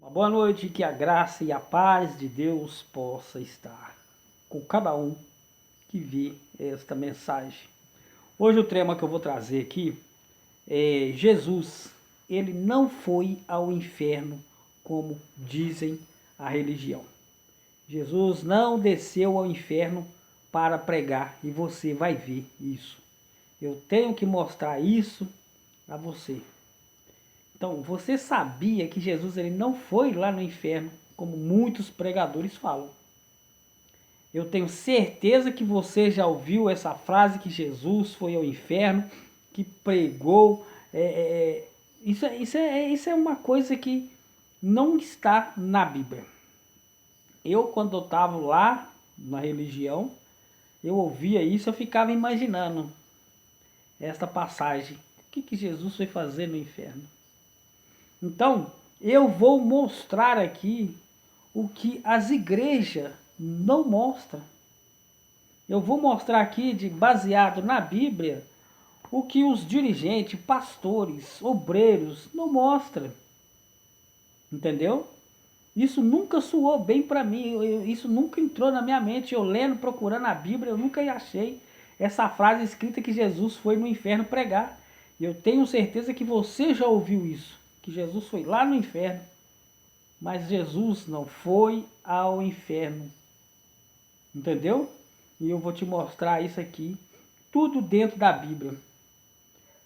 Uma boa noite, que a graça e a paz de Deus possa estar com cada um que vê esta mensagem. Hoje o tema que eu vou trazer aqui é Jesus, ele não foi ao inferno como dizem a religião. Jesus não desceu ao inferno para pregar e você vai ver isso. Eu tenho que mostrar isso a você. Então, você sabia que Jesus ele não foi lá no inferno, como muitos pregadores falam. Eu tenho certeza que você já ouviu essa frase que Jesus foi ao inferno, que pregou. Isso é uma coisa que não está na Bíblia. Eu, quando eu estava lá na religião, eu ouvia isso, eu ficava imaginando esta passagem. O que Jesus foi fazer no inferno? Então, eu vou mostrar aqui o que as igrejas não mostram. Eu vou mostrar aqui, baseado na Bíblia, o que os dirigentes, pastores, obreiros não mostram. Entendeu? Isso nunca soou bem para mim, isso nunca entrou na minha mente. Eu lendo, procurando a Bíblia, eu nunca achei essa frase escrita que Jesus foi no inferno pregar. E eu tenho certeza que você já ouviu isso, que Jesus foi lá no inferno, mas Jesus não foi ao inferno. Entendeu? E eu vou te mostrar isso aqui, tudo dentro da Bíblia.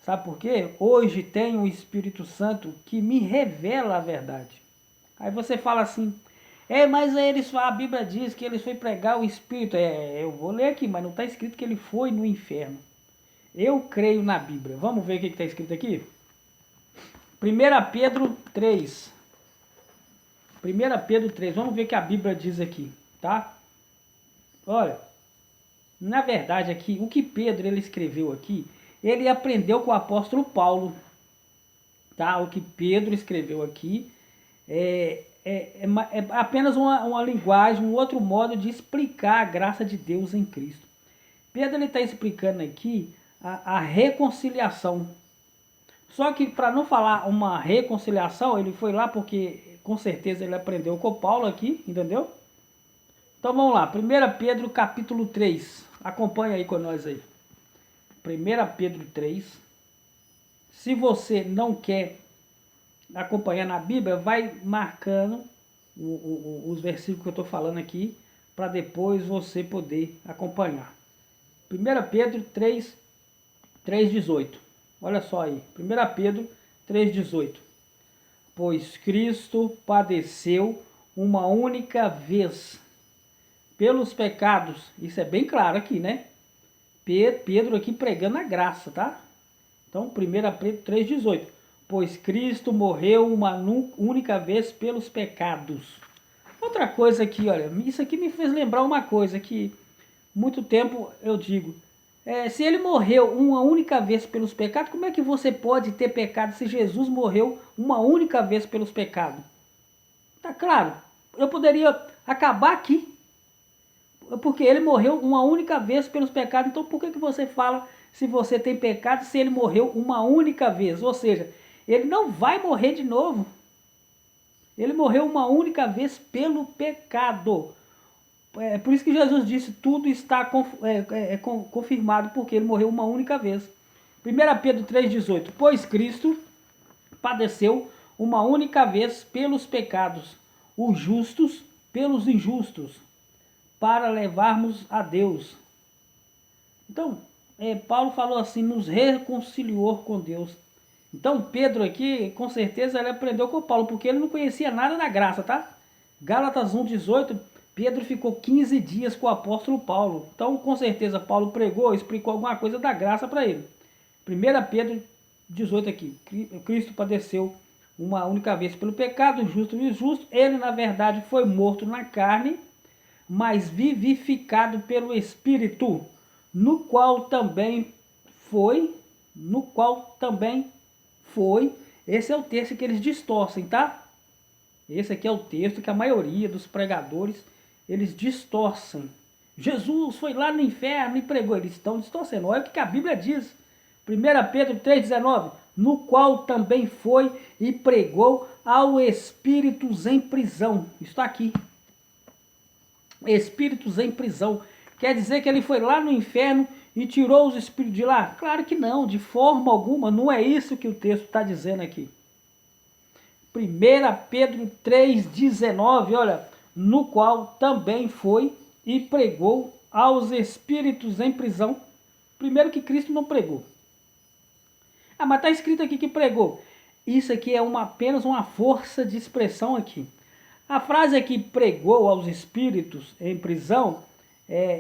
Sabe por quê? Hoje tem um Espírito Santo que me revela a verdade. Aí você fala assim, mas a Bíblia diz que ele foi pregar o Espírito. Eu vou ler aqui, mas não está escrito que ele foi no inferno. Eu creio na Bíblia. Vamos ver o que está escrito aqui? 1 Pedro 3. 1 Pedro 3. Vamos ver o que a Bíblia diz aqui, tá? Olha, na verdade aqui, o que Pedro ele escreveu aqui, ele aprendeu com o apóstolo Paulo. Tá? O que Pedro escreveu aqui é apenas uma linguagem, um outro modo de explicar a graça de Deus em Cristo. Pedro está explicando aqui a reconciliação. Só que para não falar uma reconciliação, ele foi lá porque com certeza ele aprendeu com Paulo aqui, entendeu? Então vamos lá, 1 Pedro capítulo 3, acompanha aí com nós aí. 1 Pedro 3, se você não quer acompanhar na Bíblia, vai marcando os versículos que eu estou falando aqui, para depois você poder acompanhar. 1 Pedro 3, 3,18. Olha só aí. 1 Pedro 3,18. Pois Cristo padeceu uma única vez pelos pecados. Isso é bem claro aqui, né? Pedro aqui pregando a graça, tá? Então, 1 Pedro 3,18. Pois Cristo morreu uma única vez pelos pecados. Outra coisa aqui, olha, isso aqui me fez lembrar uma coisa que muito tempo eu digo. Se ele morreu uma única vez pelos pecados, como é que você pode ter pecado se Jesus morreu uma única vez pelos pecados? Tá claro, eu poderia acabar aqui, porque ele morreu uma única vez pelos pecados. Então por que você fala se você tem pecado se ele morreu uma única vez? Ou seja, ele não vai morrer de novo. Ele morreu uma única vez pelo pecado. É por isso que Jesus disse, tudo está confirmado, porque ele morreu uma única vez. 1 Pedro 3,18. Pois Cristo padeceu uma única vez pelos pecados, os justos pelos injustos, para levarmos a Deus. Então, Paulo falou assim, nos reconciliou com Deus. Então, Pedro aqui, com certeza, ele aprendeu com Paulo, porque ele não conhecia nada da graça, tá? Gálatas 1,18, Pedro ficou 15 dias com o apóstolo Paulo. Então, com certeza, Paulo pregou, explicou alguma coisa da graça para ele. 1 Pedro 18 aqui, Cristo padeceu uma única vez pelo pecado, justo e injusto. Ele, na verdade, foi morto na carne, mas vivificado pelo Espírito, no qual também foi, esse é o texto que eles distorcem, tá? Esse aqui é o texto que a maioria dos pregadores, eles distorcem. Jesus foi lá no inferno e pregou, eles estão distorcendo. Olha o que a Bíblia diz. 1 Pedro 3,19. no qual também foi e pregou aos espíritos em prisão. Está aqui. Espíritos em prisão. Quer dizer que ele foi lá no inferno e tirou os espíritos de lá? Claro que não, de forma alguma, não é isso que o texto está dizendo aqui. 1 Pedro 3,19, olha, no qual também foi e pregou aos espíritos em prisão. Primeiro que Cristo não pregou. Ah, mas está escrito aqui que pregou. Isso aqui é apenas uma força de expressão aqui. A frase aqui, pregou aos espíritos em prisão,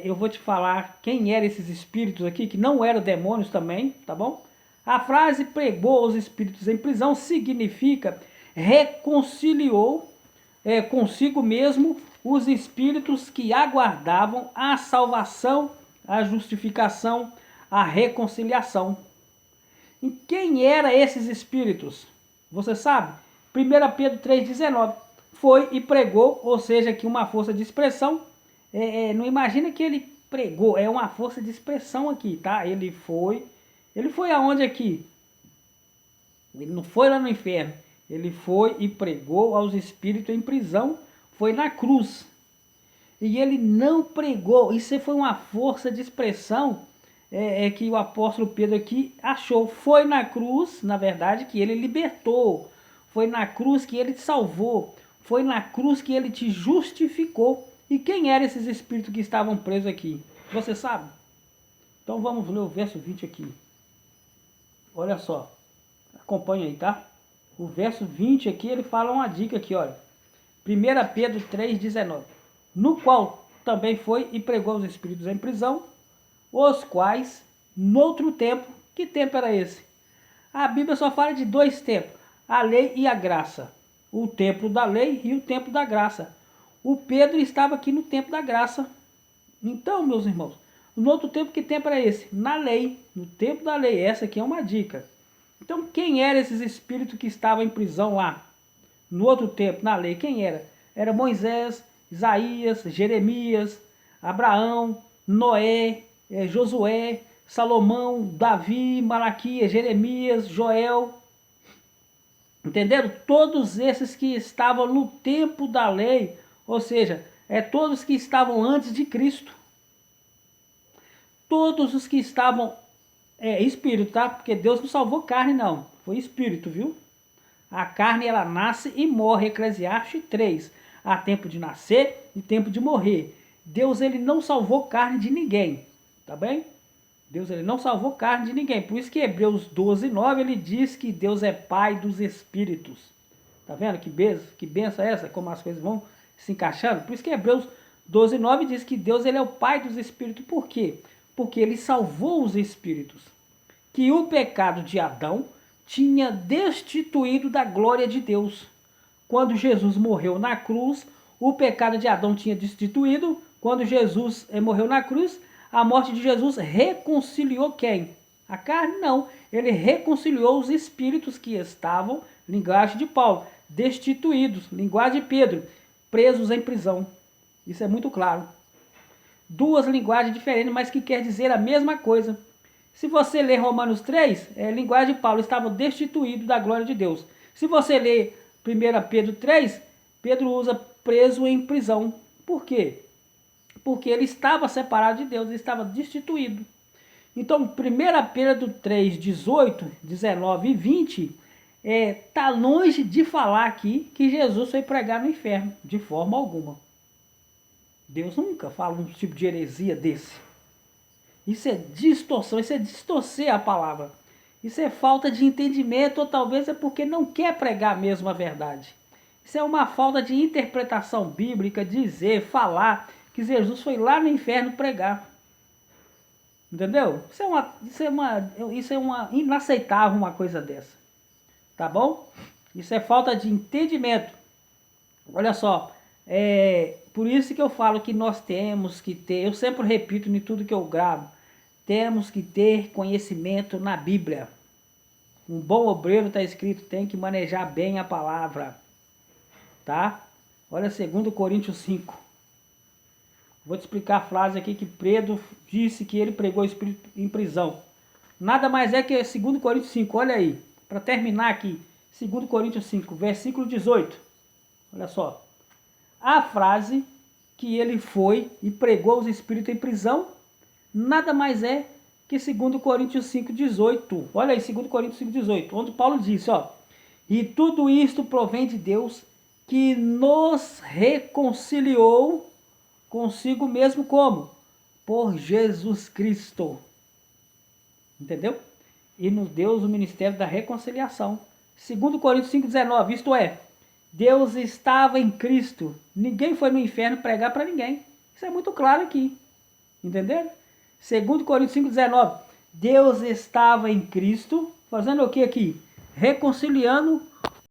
eu vou te falar quem eram esses espíritos aqui, que não eram demônios também, tá bom? A frase pregou aos espíritos em prisão significa reconciliou consigo mesmo os espíritos que aguardavam a salvação, a justificação, a reconciliação. E quem eram esses espíritos? Você sabe? 1 Pedro 3,19. Foi e pregou, ou seja, que uma força de expressão. Não imagina que ele pregou, é uma força de expressão aqui, tá? Ele foi aonde aqui? Ele não foi lá no inferno. Ele foi e pregou aos espíritos em prisão. Foi na cruz. E ele não pregou. Isso foi uma força de expressão que o apóstolo Pedro aqui achou. Foi na cruz, na verdade, que ele libertou. Foi na cruz que ele te salvou. Foi na cruz que ele te justificou. E quem eram esses espíritos que estavam presos aqui? Você sabe? Então vamos ler o verso 20 aqui. Olha só. Acompanha aí, tá? O verso 20 aqui, ele fala uma dica aqui, olha. 1 Pedro 3,19. No qual também foi e pregou os espíritos em prisão, os quais, noutro tempo, que tempo era esse? A Bíblia só fala de dois tempos, a lei e a graça. O tempo da lei e o tempo da graça. O Pedro estava aqui no tempo da graça. Então, meus irmãos, no outro tempo, que tempo era esse? Na lei, no tempo da lei. Essa aqui é uma dica. Então, quem eram esses espíritos que estavam em prisão lá? No outro tempo, na lei, quem era? Era Moisés, Isaías, Jeremias, Abraão, Noé, Josué, Salomão, Davi, Malaquias, Jeremias, Joel. Entenderam? Todos esses que estavam no tempo da lei, ou seja, todos que estavam antes de Cristo. Todos os que estavam espírito, tá? Porque Deus não salvou carne, não. Foi espírito, viu? A carne, ela nasce e morre. Eclesiastes 3. Há tempo de nascer e tempo de morrer. Deus, ele não salvou carne de ninguém. Tá bem? Deus, ele não salvou carne de ninguém. Por isso que Hebreus 12:9, ele diz que Deus é pai dos espíritos. Tá vendo que benção é essa? Como as coisas vão se encaixando. Por isso que Hebreus 12:9 diz que Deus, ele é o pai dos espíritos. Por quê? Porque ele salvou os espíritos. Que o pecado de Adão tinha destituído da glória de Deus. Quando Jesus morreu na cruz, o pecado de Adão tinha destituído. Quando Jesus morreu na cruz, a morte de Jesus reconciliou quem? A carne? Não. Ele reconciliou os espíritos que estavam, linguagem de Paulo, destituídos, linguagem de Pedro, presos em prisão. Isso é muito claro. Duas linguagens diferentes, mas que quer dizer a mesma coisa. Se você ler Romanos 3, linguagem de Paulo, estava destituído da glória de Deus. Se você ler 1 Pedro 3, Pedro usa preso em prisão. Por quê? Porque ele estava separado de Deus, ele estava destituído. Então, 1 Pedro 3, 18, 19 e 20, está longe de falar aqui que Jesus foi pregar no inferno, de forma alguma. Deus nunca fala um tipo de heresia desse. Isso é distorção, isso é distorcer a palavra. Isso é falta de entendimento, ou talvez é porque não quer pregar mesmo a verdade. Isso é uma falta de interpretação bíblica, dizer, falar que Jesus foi lá no inferno pregar. Entendeu? Isso é uma inaceitável uma coisa dessa. Tá bom? Isso é falta de entendimento. Olha só, por isso que eu falo que nós temos que ter, eu sempre repito em tudo que eu gravo, temos que ter conhecimento na Bíblia. Um bom obreiro, está escrito, tem que manejar bem a palavra. Tá? Olha 2 Coríntios 5. Vou te explicar a frase aqui que Pedro disse que ele pregou o espírito em prisão. Nada mais é que 2 Coríntios 5, olha aí. Para terminar aqui, 2 Coríntios 5, versículo 18. Olha só. A frase que ele foi e pregou os espíritos em prisão, nada mais é que 2 Coríntios 5, 18. Olha aí, 2 Coríntios 5, 18, onde Paulo disse, ó, e tudo isto provém de Deus, que nos reconciliou consigo mesmo como? Por Jesus Cristo. Entendeu? E nos deu o ministério da reconciliação. 2 Coríntios 5,19, isto é, Deus estava em Cristo. Ninguém foi no inferno pregar para ninguém. Isso é muito claro aqui. Entenderam? 2 Coríntios 5,19, Deus estava em Cristo, fazendo o que aqui? Reconciliando